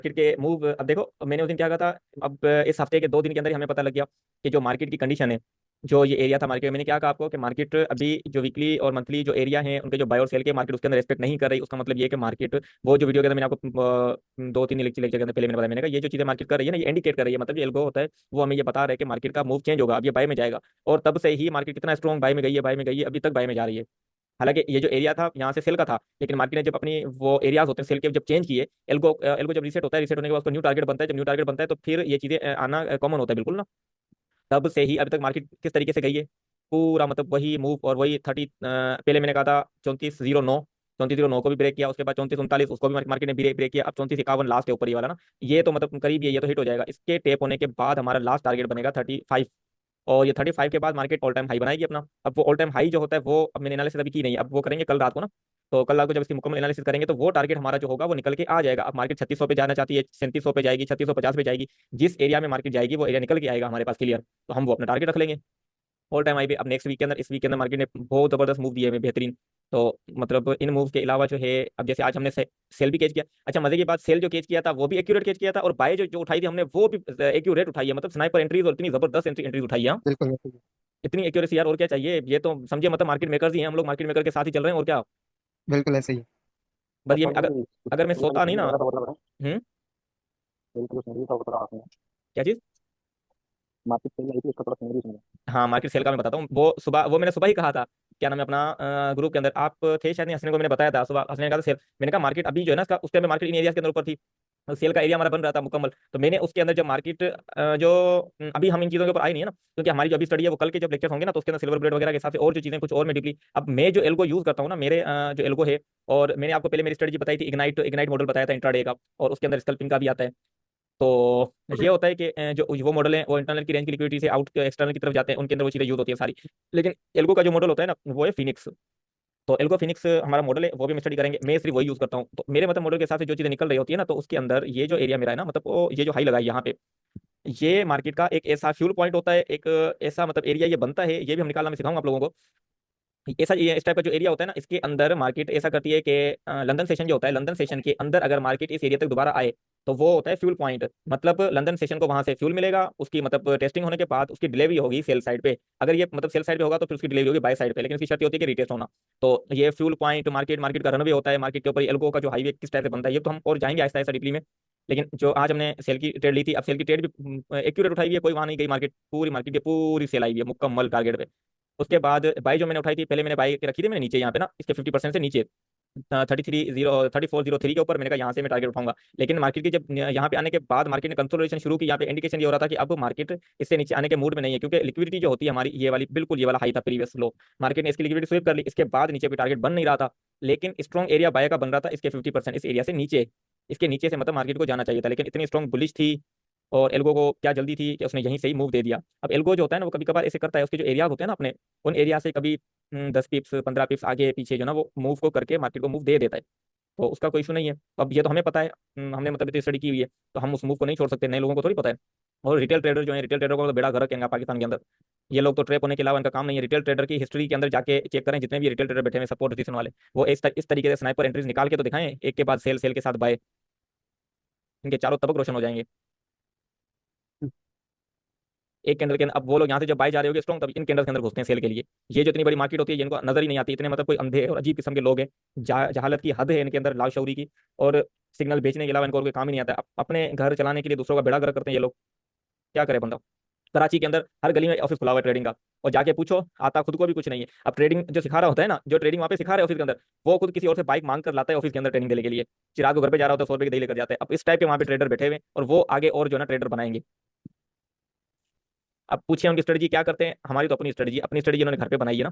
Market के move अब देखो, मैंने उस दिन क्या कहा था। अब इस हफ्ते के 2 दिन के अंदर ही हमें पता लग गया कि जो मार्केट की कंडीशन है, जो ये एरिया था मार्केट में, मैंने क्या कहा आपको कि मार्केट अभी जो वीकली और मंथली जो एरिया है उनके जो बाय और सेल के मार्केट उसके अंदर रेस्पेक्ट नहीं कर रही। उसका मतलब ये है कि मार्केट, वो जो वीडियो के अंदर मैंने आपको 2-3 लेक्चर के अंदर पहले मैंने बताया, मैंने कहा ये जो चीजें मार्केट कर रही है ना, ये इंडिकेट कर रही है, मतलब जो एल्गो होता है वो हमें ये बता रहा है कि मार्केट का मूव चेंज होगा, अब ये बाय में जाएगा। और तब से ही मार्केट कितना स्ट्रॉन्ग बाय में गई है, बाय में गई है, अभी तक बाय में जा रही है। हालांकि ये जो एरिया था यहाँ से सेल का था, लेकिन मार्केट ने जब अपनी वो एरियाज होते हैं सेल के जब चेंज किए, एल्गो एल्गो जब रीसेट होता है, रीसेट होने के बाद उसको न्यू टारगेट बनता है, जब न्यू टारगेट बनता है तो फिर ये चीजें आना कॉमन होता है बिल्कुल ना। तब से ही अभी तक मार्केट किस तरीके से गई है, पूरा मतलब वही मूव और वही 30, पहले मैंने कहा था 3409, 3409 को भी ब्रेक किया, उसके बाद 3439 उसको भी मार्केट ने ब्रेक किया, अब 3451 लास्ट है ऊपर ये वाला ना। ये तो मतलब करीब ये तो हिट हो जाएगा, इसके टेप होने के बाद हमारा लास्ट टारगेट बनेगा 35। और ये 35 के बाद मार्केट ऑल टाइम हाई बनाएगी अपना। अब वो ऑल टाइम हाई जो होता है वो अब मैंने एनालिसिस अभी की नहीं है, अब वो करेंगे कल रात को ना। तो कल रात को जब इसकी मुकम्मल एनालिसिस करेंगे तो वो टारगेट हमारा जो होगा वो निकल के आ जाएगा। अब मार्केट 3600 पे जाना चाहती है, 3700 पे जाएगी, 3650 पे जाएगी, जिस एरिया में मार्केट जाएगी वो एरिया निकल के आएगा हमारे पास क्लियर, तो हम वो अपना टारगेट रख लेंगे ऑल टाइम हाई पे। अब नेक्स्ट वीक के अंदर, इस वीक के अंदर मार्केट ने बहुत जबरदस्त मूव दिए हैं, बेहतरीन। तो मतलब इन मूव के अलावा जो है, अब जैसे आज हमने सेल भी कैच किया। अच्छा, मजे की बात, सेल जो कैच किया था वो भी एक्यूरेट कैच किया था, और बाय जो जो उठाई थी हमने वो भी एक्यूरेट उठाई है, मतलब स्नाइपर एंट्रीज और इतनी जबरदस्त एंट्रीज उठाई है हाँ। बिल्कुल बिल्कुल। इतनी एक्यूरेसी यार, और क्या चाहिए, ये तो समझिए मतलब मार्केट मेकर्स ही हैं हम लोग, मार्केट मेकर के साथ ही चल रहे हैं और क्या। बिल्कुल ऐसे ही। बस ये अच्छा अगर भाई, अगर मैं ये वाली सोता नहीं सही ना। वाला तो बता। हम्म। बिल्कुल सही था बता आपने। क्या चीज? मार्केट सही आई थी, उसका थोड़ा सही सुना। हाँ, मार्केट सेल का मैं बताता हूँ, वो मैंने सुबह ही कहा था। क्या नाम है अपना, ग्रुप के अंदर आप थे शायद नहीं, हंसने को मैंने बताया था सुबह, हंसने ने कहा था सेल, मैंने कहा मार्केट अभी जो है ना इसका, उस टाइम मार्केट इन एरियाज के अंदर ऊपर थी, सेल का एरिया हमारा बन रहा था मुकम्मल। तो मैंने उसके अंदर जब मार्केट जो अभी हम इन चीज़ों के ऊपर आई नहीं है ना, क्योंकि हमारी जो अभी स्टडी है वो कल के जब लेक्चर होंगे ना, तो उसके अंदर सिल्वर ब्लेड वगैरह के हिसाब से और जो चीज़ें कुछ और में डीपली, अब मैं जो एल्गो यूज करता हूँ ना, मेरे जो एल्गो है, और मैंने आपको पहले मेरी स्ट्रेटजी बताई थी, इग्नाइट इग्नाइट मॉडल बताया था इंट्राडे का, और उसके अंदर स्कल्पिंग का भी आता है। तो ये होता है कि जो वो मॉडल है वो इंटरनल की रेंज की लिक्विडिटी से आउट एक्सटर्नल की तरफ जाते हैं, उनके अंदर वो चीज़ें यूज होती है सारी। लेकिन एल्गो का जो मॉडल होता है ना वो है फिनिक्स। तो एल्गो फिनिक्स हमारा मॉडल है, वो भी हम स्टडी करेंगे, मैं सिर्फ वही यूज करता हूँ। तो मेरे मतलब मॉडल के हिसाब से जो चीज़ें निकल रही होती है ना, तो उसके अंदर ये जो एरिया मेरा है ना, मतलब वो ये जो हाई लगा है यहाँ पे, ये मार्केट का एक ऐसा फ्यूल पॉइंट होता है, एक ऐसा मतलब एरिया ये बनता है, ये भी हम निकालना मैं सिखाऊंगा आप लोगों को। ऐसा ये इस टाइप का जो एरिया होता है ना, इसके अंदर मार्केट ऐसा करती है कि लंदन सेशन जो होता है, लंदन सेशन के अंदर अगर मार्केट इस एरिया तक दोबारा आए, तो वो होता है फ्यूल पॉइंट। मतलब लंदन सेशन को वहां से फ्यूल मिलेगा, उसकी मतलब टेस्टिंग होने के बाद उसकी डिलीवरी होगी सेल साइड पे। अगर ये मतलब सेल साइड पे होगा तो फिर उसकी डिलीवरी होगी बाय साइड पे, लेकिन उसकी शर्त ये होती है कि रिटेस्ट होना। तो ये फ्यूल पॉइंट मार्केट, मार्केट का रनवे होता है, मार्केट के ऊपर एल्गो का जो हाईवे किस टाइप से बनता है, ये तो हम और जाएंगे आहिस्ता आहिस्ता डीपली में। लेकिन जो आज हमने सेल की ट्रेड ली थी, अब सेल की ट्रेड भी एक्यूरेट उठाई हुई है, कोई वहां नहीं गई मार्केट, पूरी मार्केट की पूरी सेल आई हुई है मुकम्मल टारगेट पे। उसके बाद बाई जो मैंने उठाई थी, पहले मैंने बाई रखी थी मैंने नीचे यहाँ पे ना, इसके 50% से नीचे 3403 के ऊपर, मैंने कहा यहाँ से मैं टारगेट उठाऊंगा। लेकिन मार्केट की जब यहाँ पे आने के बाद मार्केट ने कंसोलिडेशन शुरू की, यहाँ पे इंडिकेशन ये हो रहा था कि अब मार्केट इससे नीचे आने के मूड में नहीं है, क्योंकि लिक्विडिटी जो होती है हमारी ये वाली, बिल्कुल ये वाला हाई था प्रीवियस लो, मार्केट ने इसकी लिक्विडिटी स्वीप कर ली, इसके बाद नीचे भी टारगेट बन नहीं रहा था। लेकिन स्ट्रॉन्ग एरिया बाय का बन रहा था इसके 50% इस एरिया से नीचे, इसके नीचे से मतलब मार्केट को जाना चाहिए था, लेकिन इतनी स्ट्रॉन्ग बुलिश थी। और एल्गो को क्या जल्दी थी कि उसने यहीं से ही मूव दे दिया। अब एल्गो जो होता है ना वो कभी कभार ऐसे करता है, उसके जो एरियाज होते हैं ना अपने, उन एरिया से कभी 10 पिप्स 15 पिप्स आगे पीछे जो ना वो मूव को करके मार्केट को मूव दे देता है। तो उसका कोई इशू नहीं है। अब ये तो हमें पता है, हमने मतलब इतनी स्टडी की हुई है, तो हम उस मूव को नहीं छोड़ सकते, नए लोगों को थोड़ी पता है। और रिटेल ट्रेडर जो है, रिटेल ट्रेडर को तो बेड़ा गर्क है पाकिस्तान के अंदर। ये लोग तो ट्रैप होने के अलावा इनका काम नहीं है। रिटेल ट्रेडर की हिस्ट्री के अंदर जाके चेक करें, जितने भी रिटेल ट्रेडर बैठे हुए सपोर्ट पोजीशन वाले, वो इस तरीके से स्नाइपर एंट्रीज निकाल के तो दिखाएं, एक के बाद सेल, सेल के साथ बाय, इनके चारों तबक रोशन हो जाएंगे एक कैंडल के अंदर। अब वो लोग यहाँ से जब बाय जा रहे होंगे स्ट्रॉन्ग, तब इन कैंडल के अंदर घुसते हैं सेल के लिए। ये जो इतनी बड़ी मार्केट होती है जिनको नजर ही नहीं आती, इतने मतलब कोई अंधे और अजीब किस्म के लोग हैं, जहालत की हद है इनके अंदर, लाशौरी की। और सिग्नल बेचने के अलावा इनको और कोई काम ही नहीं आता। अपने घर चलाने के लिए दूसरों का बेड़ा गर्क करते हैं ये लोग। क्या करे बंदा। कराची के अंदर हर गली में ऑफिस खुला हुआ है ट्रेडिंग का, और जाके पूछो, आता खुद को भी कुछ नहीं है। अब ट्रेडिंग जो सिखा रहा होता है ना, जो ट्रेडिंग वहाँ पे सिखा रहे हैं ऑफिस के अंदर, वो खुद किसी और से बाइक मांग कर लाता है ऑफिस के अंदर ट्रेनिंग देने के लिए। चिराग को घर पे जा रहा होता है, 100 रुपए की दही लेकर जाता है। अब इस टाइप के वहाँ पे ट्रेडर बैठे हुए हैं, और वो आगे और जो है ना ट्रेडर बनाएंगे। अब पूछिए उनकी स्ट्रेटजी क्या करते हैं, हमारी तो अपनी स्ट्रेटजी इन्होंने घर पे बनाई है ना।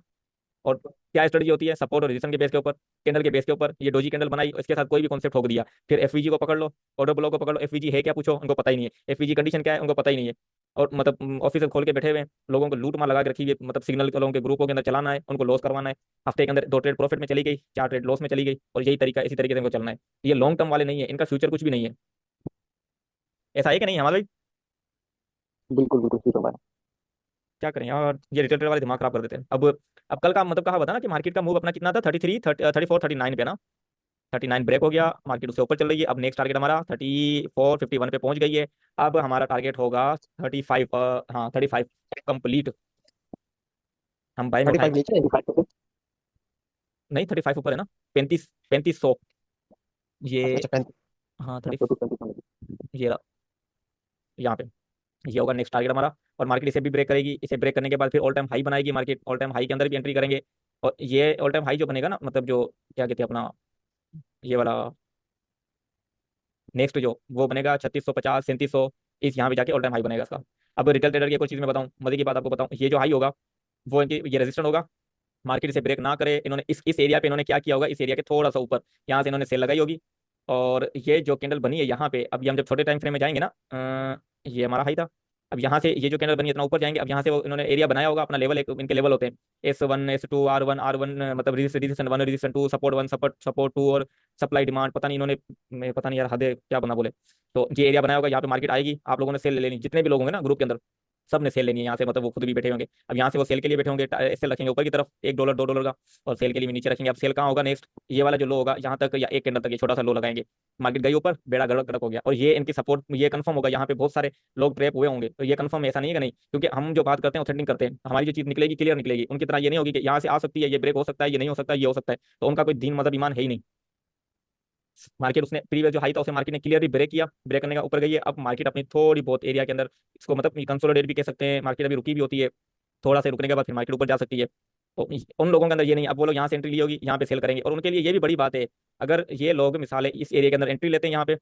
और क्या स्ट्रेटजी होती है, सपोर्ट और रेजिस्टेंस के बेस के ऊपर, कैंडल के बेस के ऊपर, ये डोजी कैंडल बनाई, इसके साथ कोई भी कॉन्सेप्ट ठोक दिया। फिर एफवीजी को पकड़ लो, ऑर्डर ब्लॉक को पकड़ लो, एफवीजी है क्या पूछो, उनको पता ही नहीं है, एफवीजी कंडीशन क्या है उनको पता ही नहीं है। और मतलब ऑफिस खोल के बैठे हुए हैं, लोगों को लूट मार लगा के रखी हुई है, मतलब सिग्नल लोगों के ग्रुपों के अंदर चलाना है, उनको लॉस करवाना है। हफ्ते के अंदर 2 ट्रेड प्रॉफिट में चली गई, 4 ट्रेड लॉस में चली गई, और यही तरीका, इसी तरीके से इनको चलना है। ये लॉन्ग टर्म वाले नहीं है, इनका फ्यूचर कुछ भी नहीं है। ऐसा है कि नहीं हमारा भाई? बिल्कुल बिल्कुल ठीक है भाई। क्या करें यार, ये रिटेल ट्रेड वाले दिमाग खराब कर देते हैं। अब कल का मतलब कहा बता ना कि मार्केट का मूव अपना कितना था, 33 34 39 पे ना। 39 ब्रेक हो गया, मार्केट उससे ऊपर चल रही है। अब नेक्स्ट टारगेट हमारा 3451 पे पहुंच गई है। अब हमारा टारगेट होगा 35, हाँ 35 कंप्लीट। हम बाय में थर्टी उठाए, फाइव नीचे है 5%। नहीं 35 ऊपर है ना, 3500 ये, अच्छा 35। हाँ हाँ 30, तो 25। ये रहा, यहाँ पे ये होगा नेक्स्ट टारगेट हमारा। और मार्केट इसे भी ब्रेक करेगी, इसे ब्रेक करने के बाद फिर ऑल टाइम हाई बनाएगी मार्केट, ऑल टाइम हाई के अंदर भी एंट्री करेंगे। और ये ऑल टाइम हाई जो बनेगा ना, मतलब जो क्या कहते हैं अपना, ये वाला नेक्स्ट जो वो बनेगा 3650 3700, इस यहाँ पे जाके ऑल टाइम हाई बनेगा इसका। अब रिटेल ट्रेडर की एक और चीज़ मैं बताऊँ, मजे की बात आपको बताऊँ, ये जो हाई होगा वो इनकी ये रेजिस्टेंट होगा। मार्केट इसे ब्रेक ना करे, इन्होंने इस एरिया पे इन्होंने क्या किया होगा, इस एरिया के थोड़ा सा ऊपर यहाँ से इन्होंने सेल लगाई होगी। और ये जो कैंडल बनी है यहाँ पे, अब ये हम जब छोटे टाइम फ्रेम में जाएंगे ना, ये हमारा हाई था। अब यहाँ से ये जो कैंडल बनी है इतना ऊपर जाएंगे, अब यहाँ से वो इन्होंने एरिया बनाया होगा अपना लेवल, एक इनके लेवल होते हैं S1 S2 R1 मतलब रेजिस्टेंस 1 रेजिस्टेंस 2 सपोर्ट 1 सपोर्ट 2 और सप्लाई डिमांड, पता नहीं इन्होंने, मैं पता नहीं यार हद है क्या बना बोले। तो ये एरिया बनाया होगा, यहाँ पे मार्केट आएगी, आप लोगों ने सेल ले लेनी, जितने भी लोग होंगे ना ग्रुप के अंदर सब ने सेल लेनी है यहाँ से, मतलब वो खुद भी बैठे होंगे। अब यहाँ से वो सेल के लिए बैठे होंगे, सेल रखेंगे ऊपर की तरफ $1 $2 का, और सेल के लिए भी नीचे रखेंगे। अब सेल कहाँ होगा नेक्स्ट, ये वाला जो लो होगा यहाँ तक, या एक कैंडल तक ये छोटा सा लो लगाएंगे। मार्केट गई ऊपर, बेड़ा गड़क गड़क हो गया, और ये इनकी सपोर्ट, ये कंफर्म होगा, यहाँ पे बहुत सारे लोग ट्रैप हुए होंगे, तो ये कंफर्म ऐसा नहीं है कि नहीं, क्योंकि हम जो बात करते हैं ऑथेंटिक करते हैं, हमारी जो चीज निकलेगी क्लियर निकलेगी, उनकी तरह ये नहीं होगी कि यहाँ से आ सकती है, ये ब्रेक हो सकता है, ये नहीं हो सकता, ये हो सकता है, तो उनका कोई दीन मदद ईमान है ही नहीं। मार्केट उसने प्रीवियस जो हाई था उसे मार्केट ने क्लियरली ब्रेक किया, ब्रेक करने का ऊपर गई है। अब मार्केट अपनी थोड़ी बहुत एरिया के अंदर, इसको मतलब कंसोलिडेट भी कह सकते हैं, मार्केट अभी रुकी भी होती है, थोड़ा सा रुकने के बाद फिर मार्केट ऊपर जा सकती है। तो उन लोगों के अंदर ये नहीं, अब वो लोग यहाँ से एंट्री ली होगी, यहाँ पे सेल करेंगे, और उनके लिए ये भी बड़ी बात है, अगर ये लोग मिसाल है इस एरिया के अंदर एंट्री लेते हैं यहाँ पे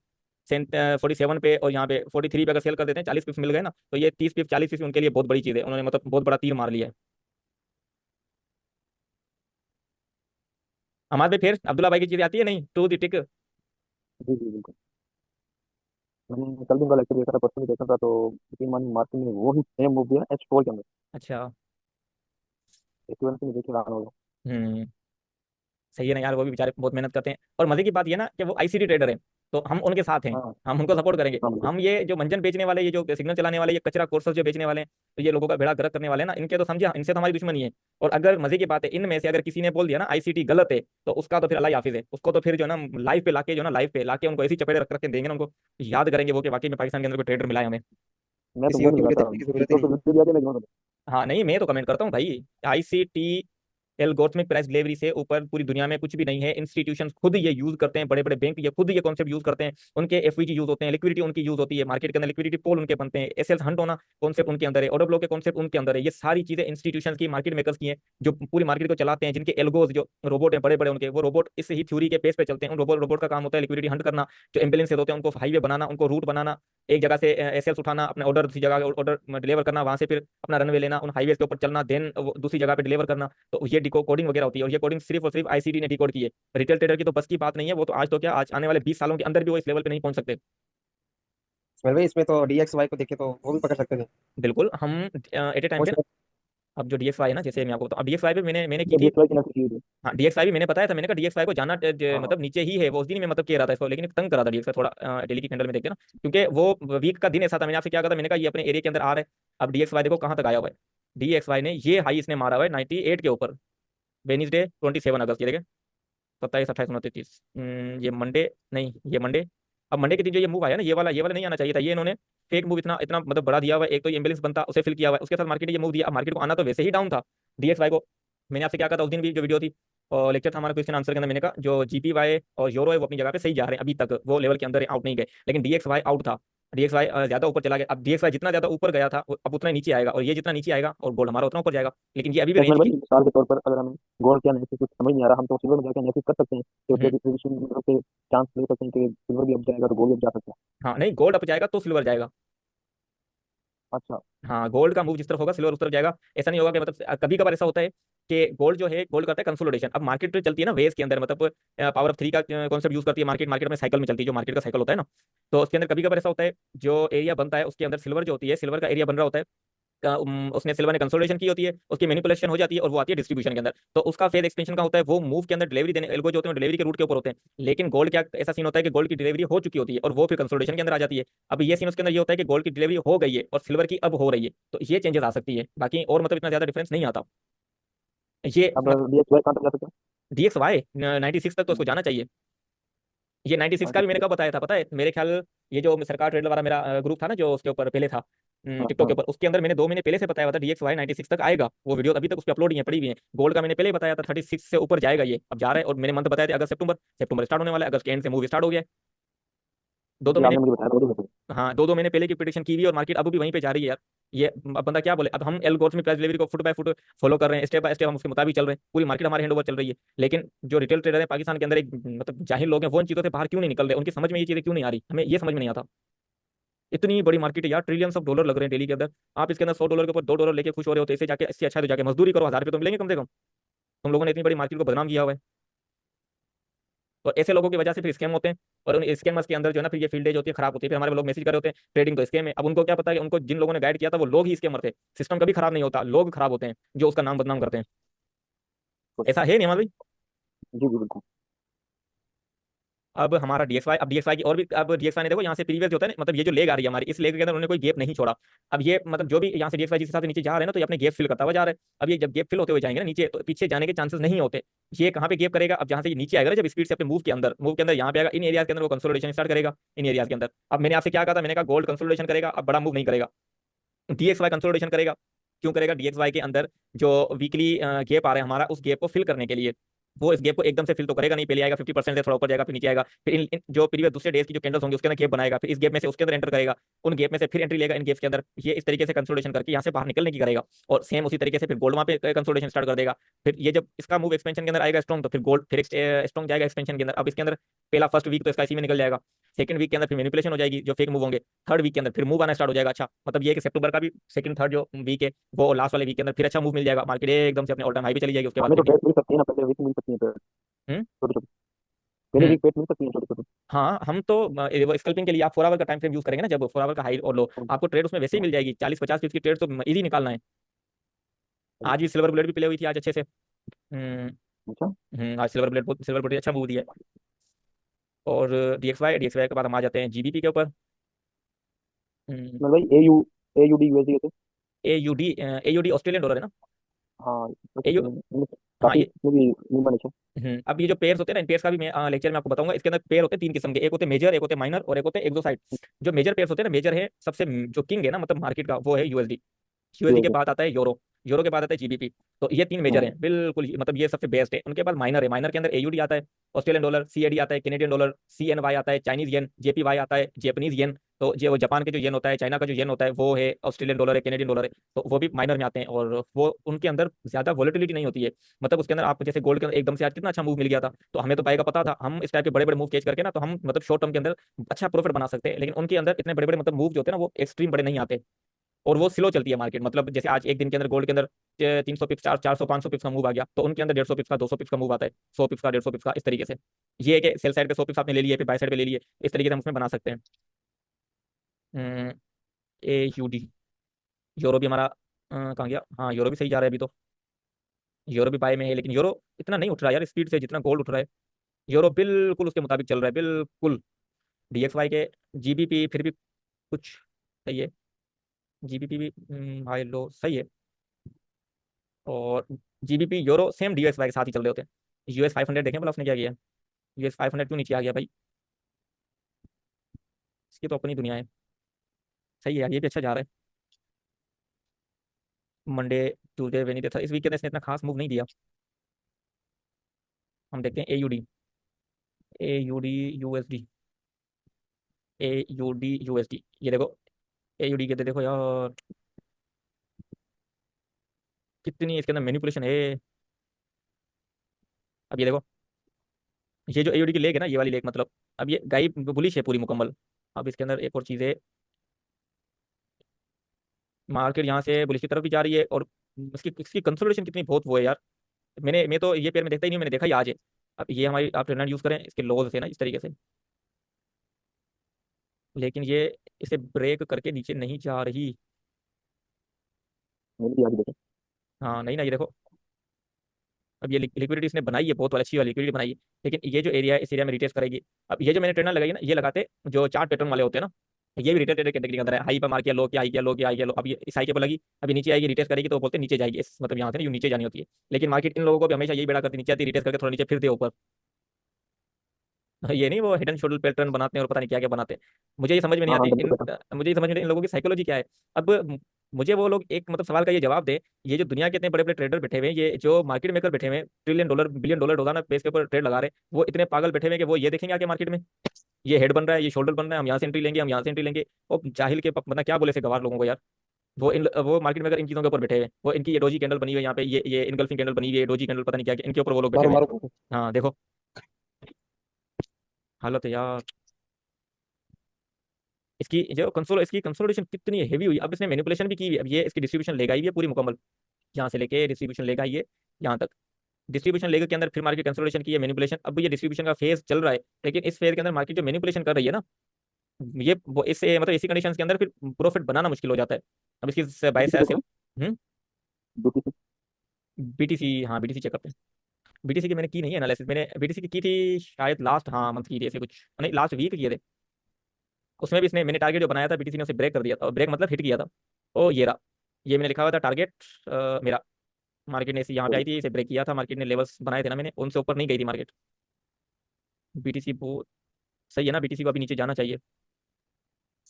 47 पे, और यहाँ पे 43 पे अगर सेल कर देते हैं, 40 पिप्स मिल गए ना, तो ये 30 पिप्स 40 पिप्स उनके लिए बहुत बड़ी चीज़ है, उन्होंने मतलब बहुत बड़ा तीर मार लिया है। हमारे पे फिर अब्दुल्ला भाई की चीज़ आती है नहीं, टू द टिक। जी जी बिल्कुल। मैंने कल दिन का लेक्चर देखा था, परसों भी देखा था, तो यकीन मानिए मार्केट में वो ही सेम मूव दिया H4 के अंदर। अच्छा। इक्विवेलेंसी में देखिए रहा होगा। हम्म। सही है ना यार, वो भी बेचारे बहुत मेहनत करते हैं, और मजे की बात ये ना कि वो आईसीटी ट्रेडर है, तो हम उनके साथ हैं, हाँ हम उनको सपोर्ट करेंगे। हाँ बिल्कुल। हम ये जो मंजन बेचने वाले, ये जो सिग्नल चलाने वाले, ये कचरा कोर्सेज जो बेचने वाले हैं, तो ये लोगों का बेड़ा गर्क करने वाले हैं ना, इनके तो समझे, इनसे तो हमारी दुश्मनी है। और अगर मजे की बात है, इनमें से अगर किसी ने बोल दिया ना आईसीटी गलत है, तो उसका तो फिर अल्लाह हाफिज है, उसको तो फिर जो है ना लाइव पे लाके, जो ना लाइव पे लाके उनको ऐसी चपेड़े रख रख के देंगे ना, उनको याद करेंगे वो कि वाकई में पाकिस्तान के अंदर कोई ट्रेडर मिला है हमें। मैं तो किसी वो और नहीं के लगाता, बताने की जरूरत ही टीचर नहीं। से वीडियो दिया मैं इग्नोर कर हाँ नहीं, मैं तो कमेंट करता हूँ भाई, आईसीटी एल्गोरिथमिक प्राइस डिलीवरी से ऊपर पूरी दुनिया में कुछ भी नहीं है। इंस्टीट्यूशंस खुद ये यूज करते हैं, बड़े बड़े बैंक ये खुद ये कॉन्सेप्ट यूज करते हैं, उनके एफवीजी यूज होते हैं, लिक्विडिटी उनकी यूज होती है, मार्केट के अंदर लिक्विडिटी पोल उनके बनते हैं, एसएल्स हंट होना कॉन्सेप्ट उनके अंदर है, ऑर्डर ब्लॉक के कॉन्सेप्ट उनके अंदर है। ये सारी चीजें इंस्टीट्यूशन की, मार्केट मेकर्स की हैं, जो पूरी मार्केट को चलाते हैं, जिनके एल्गोज जो रोबोट हैं बड़े बड़े उनके, वो रोबोट इस ही थ्योरी के पेस पे चलते हैं। उन रोबोट का काम होता है लिक्विडिटी हंट करना, जो एम्बुलेंस होते हैं उनको हाईवे बनाना, उनको रूट बनाना, एक जगह से एसएल्स उठाना, अपने ऑर्डर दूसरी जगह ऑर्डर डिलीवर करना, वहां से फिर अपना रनवे लेना, उन हाईवे के ऊपर चलना, देन दूसरी जगह पे डिलीवर करना। तो ये डिको कोडिंग वगैरह होती है, और ये कोडिंग सिर्फ और सिर्फ आईसीटी ने डिकोड की है। रिटेल ट्रेडर की तो बस की बात नहीं है, वो तो आज तो क्या, आज आने वाले 20 सालों के अंदर भी वो इस लेवल पे नहीं पहुंच सकते। इसमें भाई, इसमें तो DXY को देखे तो वो भी पकड़ सकते थे। बिल्कुल, हम एट ए टाइम वो पे ना, इसमें अब जो डीएक्सवाई है ना, जैसे मैं आपको बताऊं, अब डीएक्सवाई पे मैंने की दिया थी। DXY की नफी की। हाँ डीएक्सवाई भी मैंने बताया था, मैंने कहा डीएक्सवाई को जाना हाँ मतलब नीचे ही है, वो उस दिन मैं मतलब कह रहा था इसको, लेकिन तंग करा था डीएक्सवाई थोड़ा, डेली की कैंडल में देखते ना, क्योंकि वो वीक का दिन ऐसा था। मैंने आपसे क्या कहा था, मैंने कहा ये अपने एरिया के अंदर आ रहा है। अब डीएक्सवाई देखो कहाँ तक आया हुआ है, डीएक्सवाई ने ये हाई इसने मारा हुआ है 98 के ऊपर, वेनिसडे 27 अगस्त, ये देखे 27 28 29 30, ये मंडे, नहीं ये मंडे। अब मंडे के दिन जो ये मूव आया ना, ये वाला नहीं आना चाहिए था, ये इन्होंने फेक मूव इतना इतना मतलब बढ़ा दिया हुआ है। एक तो ये इम्बेलेंस बनता उसे फिल किया हुआ है, उसके साथ मार्केट ने ये मूव दिया। अब मार्केट को आना तो वैसे ही डाउन था डीएक्सवाई को। मैंने आपसे क्या कहा था उस दिन भी जो वीडियो थी और लेक्चर था हमारा क्वेश्चन आंसर के अंदर, मैंने कहा जो जीपीवाई और यूरो है वो अपनी जगह पे सही जा रहे हैं, अभी तक वो लेवल के अंदर आउट नहीं गए, लेकिन डीएक्सवाई आउट था। डीएक्सवाई ज्यादा ऊपर चला गया। अब डीएक्सवाई जितना ज्यादा ऊपर गया था अब उतना ही नीचे आएगा, और ये जितना नीचे आएगा और गोल्ड हमारा उतना ऊपर जाएगा, लेकिन ये अभी भी इसमें रेंज भाई की। मिसाल के तौर पर अगर हमें गोल्ड क्या एनालिसिस कुछ समझ नहीं आ रहा, हम तो सिल्वर में जाकर एनालिसिस कर सकते हैं, तो हम्म, पोजीशन पे चांस ले सकते हैं कि सिल्वर भी अप जाएगा तो गोल्ड भी अप जा सकता है। हाँ नहीं, गोल्ड अप जाएगा तो सिल्वर जाएगा। अच्छा। हाँ गोल्ड का मूव जिस तरफ होगा सिल्वर उस तरफ जाएगा। ऐसा नहीं होगा कि मतलब कभी कभार ऐसा होता है कि गोल्ड जो है, गोल्ड करता है कंसोलिडेशन। अब मार्केट तो चलती है ना वेज के अंदर, मतलब पावर ऑफ 3 का कॉन्सेप्ट यूज करती है मार्केट, मार्केट में साइकिल में चलती है, जो मार्केट का साइकिल होता है ना, तो उसके अंदर कभी कभार ऐसा होता है जो एरिया बनता है उसके अंदर सिल्वर जो होती है, सिल्वर का एरिया बन रहा होता है, उसने सिल्वर ने कंसोलिडेशन की होती है, उसकी मैनिपुलेशन हो जाती है और वो आती है डिस्ट्रीब्यूशन के अंदर, तो उसका फेज एक्सपेंशन का होता है, वो मूव के अंदर डिलीवरी देने एल्गो जो होते हैं डिलीवरी के रूट के ऊपर होते हैं। लेकिन गोल्ड क्या ऐसा सीन होता है कि गोल्ड की डिलीवरी हो चुकी होती है और वो फिर कंसोलिडेशन के अंदर आ जाती है। अब ये सीन उसके अंदर ये होता है कि गोल्ड की डिलीवरी हो गई है और सिल्वर की अब हो रही है, तो ये चेंजेस आ सकती है, बाकी और मतलब इतना ज्यादा डिफरेंस नहीं आता। ये अब मतलब DXY कहाँ तक जा सकता है? डीएक्स वाई 96 तक तो उसको जाना चाहिए। ये 96 का भी मैंने कब बताया था पता है मेरे ख्याल। ये जो सरकार ट्रेडर वाला मेरा ग्रुप था ना जो उसके ऊपर पहले था हाँ टिकटॉक के हाँ। ऊपर, उसके अंदर मैंने 2 महीने पहले से बताया हुआ था DXY 96 तक आएगा। वो वीडियो अभी तक उस पर अपलोड ही है, पड़ी हुई है। गोल्ड का मैंने पहले ही बताया था 36 से ऊपर जाएगा ये, अब जा रहा है। और मैंने मंथ बताया था अगस्त सितंबर, सितंबर स्टार्ट होने वाला है, अगस्त के एंड से मूवी स्टार्ट हो गया है। दो दो जी महीने आपने मुझे बताया था, वो हाँ 2 महीने पहले की प्रिडिक्शन की हुई है और मार्केट अब भी वहीं पे जा रही है यार। ये अब बंदा क्या बोले, अब हम एल्गोरिथमिक प्राइस डिलीवरी को फुट बाय फुट फॉलो कर रहे हैं, स्टेप बाय स्टेप हम उसके मुताबिक चल रहे हैं, पूरी मार्केट हमारे हैंड ओवर चल रही है। लेकिन जो रिटेल ट्रेडर है पाकिस्तान के अंदर, एक मतलब जाहिल लोग हैं, वो इन चीजों से बाहर क्यों नहीं निकल रहे, उनकी समझ में ये चीजें क्यों नहीं आ रही, हमें ये समझ में नहीं आता। इतनी बड़ी मार्केट है यार, ट्रिलियंस ऑफ डॉलर लग रहे हैं डेली के अंदर। आप इसके अंदर $100 के ऊपर $2 लेके खुश हो रहे हो, तो इससे जाके इससे अच्छा है तो जाके मजदूरी करो, ₹1000 तो मिलेंगे कम से कम। तुम लोगों ने इतनी बड़ी मार्केट को बदनाम किया हुआ है। और ऐसे लोगों की वजह से फिर स्कैम होते हैं। और उन स्कैमर्स के अंदर जो है ना, फिर ये फील्ड जो होती है खराब होती है। फिर हमारे लोग मैसेज कर रहे होते हैं ट्रेडिंग तो स्कैम है। अब उनको क्या पता है कि उनको जिन लोगों ने गाइड किया था वो लोग ही स्कैमर थे। सिस्टम कभी खराब नहीं होता, लोग खराब होते हैं जो उसका नाम बदनाम करते हैं। ऐसा है नहीं भाई। जी जी बिल्कुल। अब हमारा DXY, अब DXY की और भी, अब DXY ने देखो यहाँ से प्रीवियस जो होता है ना, मतलब ये जो लेग आ रही है हमारी, इस लेग के अंदर उन्होंने कोई गैप नहीं छोड़ा। अब ये मतलब जो भी यहाँ से DXY जिस हिसाब से नीचे जा रहे हैं ना, तो ये अपने गैप फिल करता हुआ जा रहा है। अब ये जब गैप फिल होते हुए जाएंगे ना नीचे, तो पीछे जाने के चांसेस नहीं होते। ये कहाँ पे गैप करेगा, अब जहाँ से ये नीचे आएगा ना, जब स्पीड से अपने मूव के अंदर यहाँ पे आएगा, इन एरियाज के अंदर वो कंसोलिडेशन स्टार्ट करेगा। इन एरियाज के अंदर अब मैंने आपसे क्या कहा था, मैंने कहा गोल्ड कंसोलिडेशन करेगा, अब बड़ा मूव नहीं करेगा। DXY कंसोलिडेशन करेगा। क्यों करेगा, DXY के अंदर जो वीकली गैप आ रहा है हमारा, उस गैप को फिल करने के लिए। वो इस गैप को एकदम से फिल तो करेगा नहीं, पहले आएगा 50% से थोड़ा ऊपर जाएगा, फिर नीचे आएगा, फिर इन जो प्रीवियस दूसरे डेज की जो कैंडल्स होंगे उसके अंदर गैप बनाएगा, फिर इस गैप में से उसके अंदर एंटर करेगा, उन गैप में से फिर एंट्री लेगा इन गैप्स के अंदर। ये इस तरीके से कंसोलिडेशन करके यहाँ से बाहर निकलने की करेगा। और सेम उसी तरीके से फिर गोल्ड वहाँ पे कंसोलिडेशन स्टार्ट कर देगा। फिर ये जब इसका मूव एक्सपेंशन के अंदर आएगा स्ट्रॉन्ग, तो फिर गोल्ड फिर स्ट्रॉन्ग जाएगा एक्सपेंशन के अंदर। अब इसके अंदर पहला फर्स्ट वीक तो इसका इसी में निकल जाएगा। सेकंड वीक के अंदर फिर मैनिपुलेशन हो जाएगी जो फेक मूव होंगे। थर्ड वीक के अंदर फिर मूव आना स्टार्ट हो जाएगा। अच्छा मतलब ये है कि सितंबर का भी सेकंड थर्ड जो वीक है, वो लास्ट वाले वीक के अंदर फिर अच्छा मूव मिल जाएगा, मार्केट एकदम से अपने ऑल टाइम हाई पे चली जाएगी। उसके बाद हमें तो फिर पेट मिल सकती है ना, पहले वीक मिल सकती है पेट, हम्म छोटी छोटी। पहले हम्म वीक पेट मिल सकती है छोटी छोटी। हाँ हम तो स्कल्पिंग के लिए आप 4 आवर का टाइम फ्रेम यूज करेंगे ना, जब 4 आवर का हाई और लो, आपको ट्रेड उसमें वैसे ही मिल जाएगी। 40-50 की ट्रेड तो इजी निकालना है। आज भी सिल्वर बुलेट भी प्ले हुई थी आज अच्छे से। अच्छा। आज सिल्वर बुलेट अच्छा मूव दिया है। और DXY के बाद हम आ जाते हैं GBP के ऊपर। मैं भाई AUD USD कैसे? AUD ऑस्ट्रेलियन डॉलर है ना। हाँ इसमें AU हाँ काफी ये इसमें भी नींबन है। अब ये जो पेयर्स होते हैं ना, इन पेयर्स का भी मैं लेक्चर में आपको बताऊंगा। इसके अंदर पेयर होते हैं 3 किस्म के, एक होते हैं मेजर, एक होते हैं माइनर, और एक होते हैं एक्सोसाइड। जो मेजर पेयर्स होते हैं ना, मेजर है सबसे जो किंग है ना मतलब मार्केट का, वो है USD के यूएसडी। बाद आता है यूरो के बाद आता है GBP। तो ये 3 मेजर हाँ हैं बिल्कुल मतलब ये सबसे बेस्ट है। उनके बाद माइनर है, माइनर के अंदर AUD आता है, ऑस्ट्रेलियन डॉलर, CAD आता है, कैनेडियन डॉलर, CNY आता है, चाइनीज येन, JPY आता है, जैपनीज येन। तो ये वो जापान के जो येन होता है, चाइना का जो येन होता है, वो है ऑस्ट्रेलियन डॉलर है, कैनेडियन डॉलर है। तो वो भी माइनर में आते हैं और वो उनके अंदर ज्यादा वॉलेटिलिटी नहीं होती है। मतलब उसके अंदर आप जैसे गोल्ड के अंदर एकदम से आज कितना अच्छा मूव मिल गया था, तो हमें तो पाएगा पता था, हम इस टाइप के बड़े बड़े मूव कैच करके ना, तो हम मतलब शॉर्ट टर्म के अंदर अच्छा प्रॉफिट बना सकते हैं। लेकिन उनके अंदर इतने बड़े बड़े मतलब मूव जो होते हैं ना, वो एक्सट्रीम बड़े नहीं आते। और वो स्लो चलती है मार्केट, मतलब जैसे आज एक दिन के अंदर गोल्ड के अंदर 300 पिप्स, 400 500 पिप्स का मूव आ गया, तो उनके अंदर 150 पिप्स का, 200 पिप्स का मूव आता है, 100 पिप्स का, 150 पिप्स का, इस तरीके से। ये है कि सेल साइड पे 100 पिप्स आपने ले लिए, फिर बाय साइड पे ले लिए, इस तरीके से हम उसमें बना सकते हैं। AUD यूरो भी हमारा कहाँ गया, हाँ यूरो भी सही जा रहा है अभी तो। यूरो भी बाय में है, लेकिन यूरो इतना नहीं उठ रहा है यार स्पीड से जितना गोल्ड उठ रहा है। यूरो बिल्कुल उसके मुताबिक चल रहा है बिल्कुल। DXY के GBP फिर भी कुछ सही है। GBP भी हाई लो सही है। और GBP यूरो सेम DXY के साथ ही चल रहे होते हैं। US 500 देखें बोला उसने क्या किया। US 500 क्यों नीचे आ गया भाई, इसकी तो अपनी दुनिया है। सही है यार, ये भी अच्छा जा रहा है। मंडे ट्यूजडे वेडनेसडे था, इस वीक के अंदर इसने इतना खास मूव नहीं दिया। हम देखते हैं AUD USD, AUD USD, ये देखो AUD के अंदर देखो यार, कितनी इसके अंदर मैनिपुलेशन है। अब ये देखो, ये जो AUD की लेग है ना, ये वाली लेग मतलब, अब ये गाइब बुलिश है पूरी मुकम्मल। अब इसके अंदर एक और चीज़ है, मार्केट यहाँ से बुलिश की तरफ भी जा रही है, और इसकी इसकी कंसोलिडेशन कितनी बहुत वो है यार। मैं तो ये पेयर में देखता ही नहीं हूं, मैंने देखा ही आज है। अब ये हमारी आप ट्रेंड यूज करें इसके लॉज है ना इस तरीके से, लेकिन ये इसे ब्रेक करके नीचे नहीं जा रही। मैंने भी आगे देखा। हाँ नहीं ना, ये देखो, अब ये लिक्विडिटी इसने बनाई है, बहुत वाली अच्छी वाली लिक्विडिटी बनाई है। लेकिन ये जो एरिया है इस एरिया में रिटेस्ट करेगी। अब ये जो मैंने ट्रेंड लगाई है ना, ये लगाते जो चार्ट पैटर्न वाले होते हैं ना, ये भी रिटेल ट्रेडर कैटेगरी के अंदर है। हाई पर मार किया, लो किया, हाई किया, लो किया, हाई किया, लो। अब ये इस हाई के पर लगी, अभी नीचे आएगी, रिटेस्ट करेगी, तो बोलते हैं नीचे जाएगी, इस मतलब यहाँ से ना यूं नीचे जानी होती है। लेकिन मार्केट इन लोगों को भी हमेशा यही बेड़ा करती, नीचे आती, रिटेस्ट करके थोड़ा नीचे फिर दे ऊपर। ये नहीं वो हिडन शेड्यूल पैटर्न बनाते हैं और पता नहीं क्या क्या बनाते हैं। मुझे ये समझ में नहीं हाँ हाँ, आती डमी पैटर्न। मुझे ये समझ में नहीं इन लोगों की साइकोलॉजी क्या है। अब मुझे वो लोग एक मतलब सवाल का ये जवाब दे, ये जो दुनिया के इतने बड़े बड़े ट्रेडर बैठे हुए हैं, ये जो मार्केट मेकर बैठे हुए हैं, ट्रिलियन डॉलर बिलियन डॉलर रोजाना बेस के ऊपर ट्रेड लगा रहे हैं, वो इतने पागल बैठे हुए हैं कि वो ये देखेंगे आके मार्केट में ये हेड बन रहा है, ये शोल्डर बन रहा है, हम यहाँ से एंट्री लेंगे, हम यहाँ से एंट्री लेंगे। और जाहिल के मतलब क्या बोले से गवार लोगों को यार। वो मार्केट मेकर इन चीजों के ऊपर बैठे हुए हैं, वो इनकी ये डोजी कैंडल बनी हुई है यहाँ पे, ये इनगल्फिंग कैंडल बनी हुई है, डोजी कैंडल पता नहीं क्या क्या, इनके ऊपर वो लोग बैठे मारो हुए मारो। हैं। हाँ देखो हालत है यार इसकी, जो कंसोल इसकी कंसोलिडेशन कितनी हेवी हुई। अब इसने मैनिपुलेशन भी की हुई है। अब ये इसकी डिस्ट्रीब्यूशन लेगा ही है पूरी मुकम्मल, यहाँ से लेके डिस्ट्रीब्यूशन लेगा ही है यहाँ तक। डिस्ट्रीब्यूशन लेगा के अंदर फिर मार्केट कंसोलिडेशन की है, मैनिपुलेशन। अब ये डिस्ट्रीब्यूशन का फेज चल रहा है, लेकिन इस फेज के अंदर मार्केट जो मैनिपुलेशन कर रही है ना, ये वो इससे मतलब इसी कंडीशंस के अंदर फिर प्रॉफिट बनाना मुश्किल हो जाता है। अब इसकी बाय बीटीसी सेल। देखो, हम्म। बीटीसी। बीटीसी, हाँ बीटीसी चेक करते हैं। बीटीसी की मैंने की नहीं है एनालिसिस, मैंने बीटीसी की थी शायद लास्ट, हाँ मंथ की थी ऐसे कुछ, नहीं लास्ट वीक किए थे। उसमें भी इसने मैंने टारगेट जो बनाया था बीटीसी ने उसे ब्रेक कर दिया था, और ब्रेक मतलब हिट किया था। ओ ये रहा, ये मैंने लिखा हुआ था टारगेट मेरा। मार्केट ने इसे यहाँ पे आई थी, इसे ब्रेक किया था मार्केट ने, लेवल्स बनाए थे ना मैंने, उनसे ऊपर नहीं गई थी मार्केट। बीटीसी बहुत सही है ना, बीटीसी को अभी नीचे जाना चाहिए।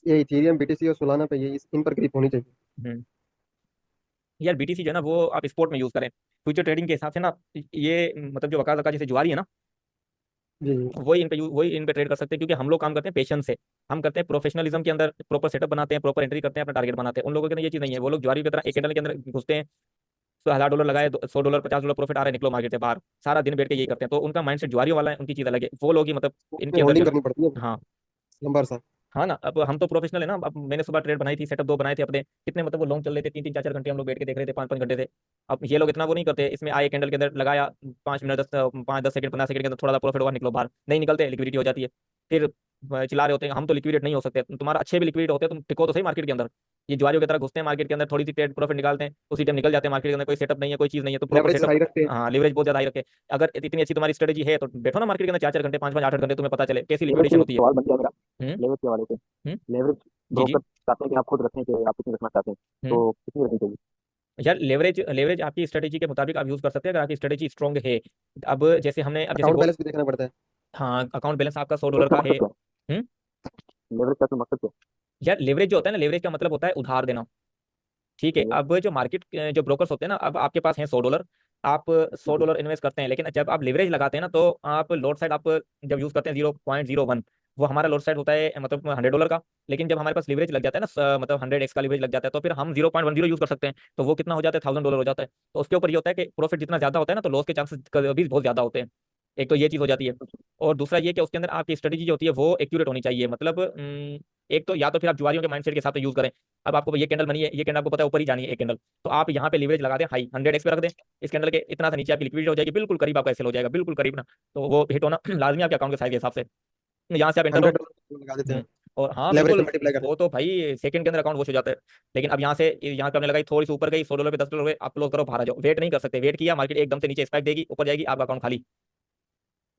ये इथेरियम, बीटीसी और सोलाना पे ये इन पर ग्रिप होनी चाहिए। हम्म। यार बीटीसी जो है ना वो आप स्पोर्ट में यूज करें, फ्यूचर ट्रेडिंग के हिसाब से ना। ये मतलब जो वकालत का जैसे जुआरी है ना, जी जी। वही इन पे ट्रेड कर सकते हैं, क्योंकि हम लोग काम करते हैं पेशेंस से। हम करते हैं प्रोफेशनलिज्म के अंदर, प्रॉपर सेटअप बनाते हैं, प्रॉपर एंट्री करते हैं, अपना टारगेट बनाते हैं। उन लोगों के अंदर ये चीज़ नहीं है, वो लोग जुआरी की तरह एक कैंडल के अंदर घुसते हैं, तो $1000 लगाए, $100 $50 प्रॉफिट आ रहा है, निकलो मार्केट से बाहर। सारा दिन बैठ के यही करते हैं, तो उनका माइंडसेट जुआरियों वाला है, उनकी चीज़ अलग है। वो लोग ही मतलब उसमें इनके अंदर होल्डिंग जो। करनी पड़ती है हाँ। लंबा अरसा। हाँ ना, अब हम तो प्रोफेशनल है ना। अब मैंने सुबह ट्रेड बनाई थी, सेटअप 2 बनाए थे अपने, कितने मतलब वो लॉन्ग चल रहे थे, 3 3 4 4 घंटे हम लोग बैठ के देख रहे थे, 5 5 घंटे से। अब ये लोग इतना वो नहीं करते, इसमें आए कैंडल के अंदर लगाया, 5 मिनट 5 10 सेकंड 15 सेकंड के अंदर थोड़ा सा प्रॉफिट हुआ, निकलो बाहर, नहीं निकलते लिक्विडिटी हो जाती है। फिर चिल्ला रहे होते हैं हम तो लिक्विडेट नहीं हो सकते, तुम्हारा अच्छे भी लिक्विडेट होते हैं, तुम टिको तो सही मार्केट के अंदर। ये जुआरियों की तरह घुसते हैं मार्केट के अंदर, थोड़ी सी ट्रेड प्रॉफिट निकालते हैं, उसी टाइम निकल जाते हैं मार्केट के अंदर, कोई सेटअप नहीं है, कोई चीज़ नहीं है, तो प्रॉपर लेवरेज सेटअप। हाई रखते हैं। हाँ लिवरेज बहुत ज्यादा ही रखे। अगर इतनी अच्छी तुम्हारी स्ट्रेटेजी है तो बैठो ना मार्केट के अंदर 4 4 घंटे 5 5 8 8 घंटे, तुम्हें पता चले कैसी लेवरेज लिक्विडेशन से होती है। सवाल बन गया मेरा, हम्म। लेवरेज के हवाले से। हम्म। लेवरेज जी जी। ब्रोकर चाहते हैं कि आप खुद रखें कि आप कितनी रखना चाहते हैं, हम्म। तो कितनी रखनी चाहिए? यार लेवरेज लेवरेज आपकी स्ट्रेटेजी के मुताबिक आप यूज कर सकते हैं, अगर आपकी स्ट्रेटेजी स्ट्रॉन्ग है। अब जैसे हमने अब जैसे अकाउंट बैलेंस भी देखना पड़ता है। हाँ अकाउंट बैलेंस आपका सौ लेवरेज डॉलर का का है। मकसद क्या हम्म। है? लेवरेज का तो मकसद क्या यार लेवरेज जो होता है ना, लेवरेज का मतलब होता है उधार देना। ठीक है, है? अब जो मार्केट जो ब्रोकर्स होते हैं ना, अब आपके पास है $100, आप सौ जी। डॉलर इन्वेस्ट करते हैं, लेकिन जब आप लिवरेज लगाते हैं ना, तो आप लोड साइड आप जब यूज करते हैं 0.01, वो हमारा लोड साइड होता है मतलब $100 का। लेकिन जब हमारे पास लिवरेज लग जाता है ना, मतलब 100x का लिवरेज लग जाता है, तो फिर हम 0.10 यूज कर सकते हैं। तो वो कितना हो जाता है, $1000 हो जाता है। तो उसके ऊपर ये होता है कि प्रॉफिट जितना ज्यादा होता है ना, तो लॉस के चांसेस भी बहुत ज्यादा होते हैं। एक तो ये चीज हो जाती है। और दूसरा ये कि उसके अंदर आपकी स्ट्रेटेजी जो होती है वो एक्यूरेट होनी चाहिए, मतलब एक तो या तो फिर आप जुआरियों के माइंडसेट के हिसाब से यूज करें। अब आपको ये कैंडल बनी है, ये कैंडल आपको पता है ऊपर ही जानी है एक कैंडल, तो आप यहाँ पे लीवरेज लगा दें हाई 100x पे रख दें, इस कैंडल के इतना सा नीचे आपकी लिक्विडिटी हो जाएगी, बिल्कुल करीब आपका सेल हो जाएगा, बिल्कुल करीब ना। तो वो हिट होना लाजमी आपके अकाउंट के साइज के हिसाब से, यहाँ से आप एंटर हो। $100 लगा देते हम्म। हैं। और हाँ लेवरेज से बिल्कुल, मल्टीप्लाई कर। वो तो भाई सेकंड के अंदर अकाउंट वॉश हो जाता है। लेकिन अब यहाँ से यहाँ पे हमने लगाई, थोड़ी सी ऊपर गई, $100 पे $10 आप क्लोज करो, बाहर आ जाओ, वेट नहीं कर सकते, वेट किया मार्केट एकदम से नीचे स्पाइक देगी, ऊपर जाएगी, आपका अकाउंट खाली।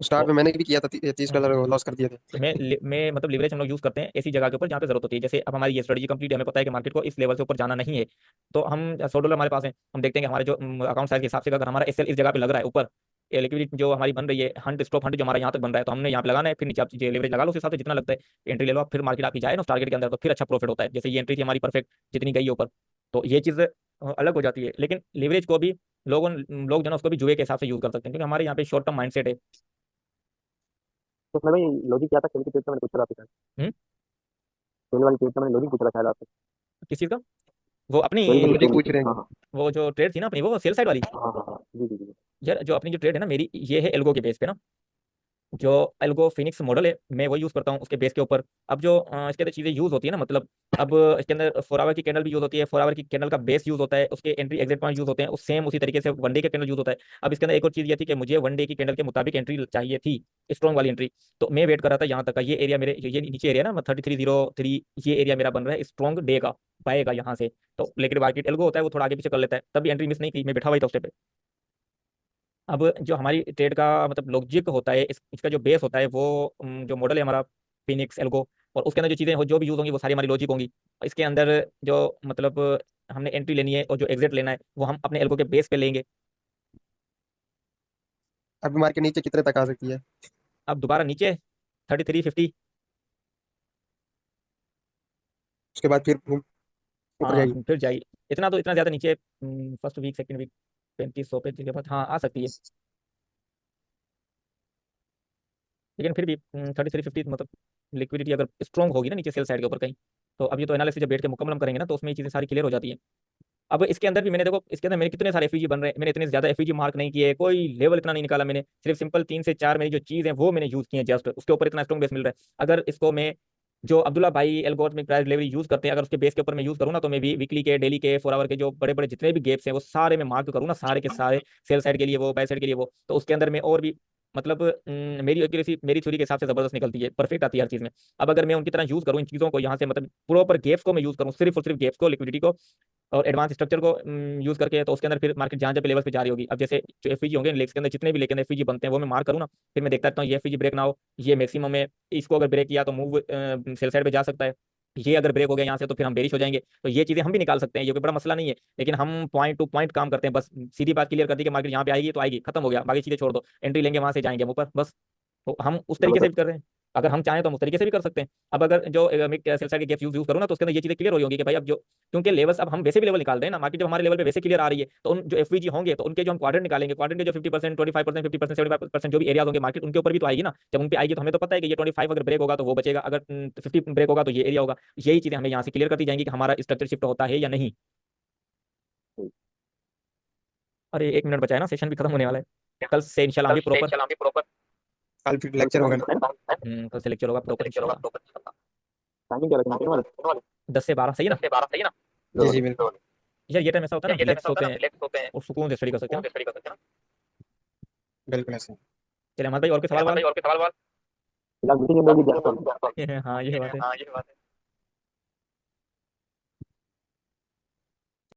स्टार्ट तो में मैंने भी किया था, $30 लॉस कर दिए थे। मैं मतलब लिवरेज हम लोग यूज करते हैं ऐसी जगह के ऊपर जहाँ पे जरूरत होती है। जैसे अब हमारी ये स्ट्रेटेजी कंप्लीट है, हमें पता है कि मार्केट को इस लेवल से ऊपर जाना नहीं है, तो हम $100 हमारे पास है, हम देखते हैं कि हमारे जो अकाउंट साइज के हिसाब से अगर हमारा एसएल इस जगह पे लग रहा है ऊपर, लिक्विडिटी जो हमारी बन रही है, हंट स्टॉप हंट जो हमारा यहाँ तक बन रहा है, तो हमने यहाँ पे लगाना है, फिर नीचे आप लेवरेज लगा लो, उस हिसाब से जितना लगता है एंट्री ले लो आप, फिर मार्केट आपकी जाए ना उस टारगेट के अंदर, तो फिर अच्छा प्रॉफिट होता है। जैसे ये एंट्री थी हमारी परफेक्ट, जितनी गई है ऊपर, तो ये चीज़ अलग हो जाती है। लेकिन लीवरेज को भी लोग जो है ना उसको भी जुए के हिसाब से यूज कर सकते हैं, क्योंकि हमारे यहाँ पे शॉर्ट टर्म माइंडसेट है। तो उसमें भाई लॉजिक क्या था? खेल के पेज का मैंने पूछा था आपसे। हम्म। खेल वाली पेज का मैंने लॉजिक पूछा था शायद आपसे। किस चीज़ का? वो अपनी खेल वाली लॉजिक खेल पूछ की, रहे हाँ हैं। हाँ वो जो ट्रेड थी ना अपनी, वो सेल साइड वाली। हाँ हाँ हाँ, जी जी जी। यार जो अपनी जो ट्रेड है ना मेरी, ये है एल्गो के बेस पे ना, जो एल्गो फिनिक्स मॉडल है, मैं वो यूज करता हूँ उसके बेस के ऊपर। अब जो इसके अंदर चीजें यूज होती है ना, मतलब अब इसके अंदर 4 आवर की कैंडल भी यूज होती है, 4 आवर की कैंडल का बेस यूज होता है, उसके एंट्री एग्जिट पॉइंट यूज होते हैं, उस सेम उसी तरीके से वनडे का कैंडल यूज होता है। अब इसके अंदर एक और चीज ये थी कि मुझे वनडे की कैंडल के मुताबिक एंट्री चाहिए थी, स्ट्रॉन्ग वाली एंट्री। तो मैं वेट कर रहा था यहाँ तक का, ये एरिया मेरे, ये नीचे एरिया ना 3303, ये एरिया मेरा बन रहा है स्ट्रॉन्ग डे का, पाएगा यहाँ से। तो लेकिन मार्केट एल्गो होता है वो थोड़ा आगे पीछे कर लेता है, तभी एंट्री मिस नहीं की, मैं बैठा हुआ ही था उस पे। अब जो हमारी ट्रेड का मतलब लॉजिक होता है, इसका जो बेस होता है वो जो मॉडल है हमारा फिनिक्स एल्गो, और उसके अंदर जो चीज़ें हो जो भी यूज होंगी वो सारी हमारी लॉजिक होंगी। इसके अंदर जो मतलब हमने एंट्री लेनी है और जो एग्जिट लेना है वो हम अपने एल्गो के बेस पे लेंगे। अभी मार्केट नीचे कितने तक आ सकती है? अब दोबारा नीचे, 3350। उसके बाद फिर ऊपर हाँ जाएगी। फिर जाइए। इतना तो इतना ज़्यादा नीचे, फर्स्ट वीक सेकंड वीक 3500 पे के बाद हाँ आ सकती है। लेकिन फिर भी 3350 मतलब लिक्विडिटी अगर स्ट्रॉन्ग होगी ना नीचे सेल साइड के ऊपर कहीं, तो अब ये तो एनालिसिस जब बैठ के मुकम्मल हम करेंगे ना, तो उसमें ये चीज़ें सारी क्लियर हो जाती है। अब इसके अंदर भी मैंने देखो, इसके अंदर मेरे कितने सारे एफईजी बन रहे हैं, मैंने इतने ज्यादा एफईजी मार्क नहीं किए, कोई लेवल इतना नहीं निकाला मैंने, सिर्फ सिंपल 3 से 4 मेरी जो चीज है वो मैंने यूज की है, जस्ट उसके ऊपर इतना स्ट्रॉन्ग बेस मिल रहा है। अगर इसको मैं जो अब्दुल्ला भाई एल्गोरिथमिक प्राइस डिलीवरी यूज करते हैं, अगर उसके बेस के ऊपर मैं यूज करूँ ना, तो मैं भी वीकली के, डेली के, 4 आवर के जो बड़े बड़े जितने भी गेप्स हैं वो सारे मैं मार्क करूँ ना, सारे के सारे, सेल साइड के लिए वो, बाय साइड के लिए वो, तो उसके अंदर मैं और भी मतलब मेरी एक्यूरेसी मेरी थ्योरी के हिसाब से जबरदस्त निकलती है, परफेक्ट आती है हर चीज में। अब अगर मैं उनकी तरह यूज करूँ इन चीजों को यहाँ से, मतलब प्रॉपर गेप्स को मैं यूज करूँ, सिर्फ और सिर्फ गेप्स को, लिक्विडिटी को और एडवांस स्ट्रक्चर को यूज करके, तो उसके अंदर फिर मार्केट जहाँ जहाँ पे लेवल पे जा रही होगी, अब जैसे जो एफईजी होंगे लेग्स के अंदर जितने भी लेके एफईजी बनते हैं वो मैं मार्क करूँ ना, फिर मैं देखता रहता हूँ ये एफईजी ब्रेक ना हो, ये मैक्सिमम है, इसको अगर ब्रेक किया तो मूव सेल साइड पे जा सकता है, ये अगर ब्रेक हो गया यहाँ से तो फिर हम बेरिश हो जाएंगे। तो ये चीजें हम भी निकाल सकते हैं, ये कोई बड़ा मसला नहीं है। लेकिन हम पॉइंट टू पॉइंट काम करते हैं, बस सीधी बात क्लियर कर दी कि मार्केट यहाँ पे आएगी तो आएगी, खत्म हो गया, बाकी चीजें छोड़ दो, एंट्री लेंगे वहां से जाएंगे हम ऊपर, बस। तो हम उस तरीके से भी कर रहे हैं। अगर हम चाहें तो हम उस तरीके से भी कर सकते हैं। अब अगर जो मैं सेल साइड के गैप यूज करूँ ना, तो उसके अंदर ये चीजें क्लियर हो रही होंगी कि भाई अब जो, क्योंकि लेवल्स अब हम वैसे भी लेवल निकाल रहे हैं ना, मार्केट जब हमारे लेवल पे वैसे क्लियर आ रही है, तो उन जो एफवीजी होंगे तो उनके जो हम क्वाड्रेंट निकालेंगे, क्वाड्रेंट के जो 50%, 25%, 50%, 75% जो भी एरिया होंगे मार्केट, उनके ऊपर भी तो आएगी ना। जब उन पे आएगी तो हमें तो पता है कि ये 25 अगर ब्रेक होगा तो वो बचेगा, अगर 50 ब्रेक होगा तो ये एरिया होगा। यही चीजें हमें यहाँ से क्लियर करती जाएंगी कि हमारा स्ट्रक्चर शिफ्ट होता है या नहीं। अरे 1 मिनट बचा है ना, सेशन भी खत्म होने वाला है। कल से इंशाल्लाह हम भी प्रॉपर, कल फिर लेक्चर होगा ना। कल से लेक्चर होगा प्रॉपर इंशाल्लाह। टाइमिंग क्या रखें वाले? 10 से 12 सही है ना? जी जी बिल्कुल। यार ये टाइम ऐसा होता है ना, रिलैक्स होते हैं और सुकून से स्टडी कर सकते हैं ना। बिल्कुल ऐसे। चले हमारे भाई और के सवाल वाल। फिलहाल मीटिंग में भी ध्यान हाँ ये बात है।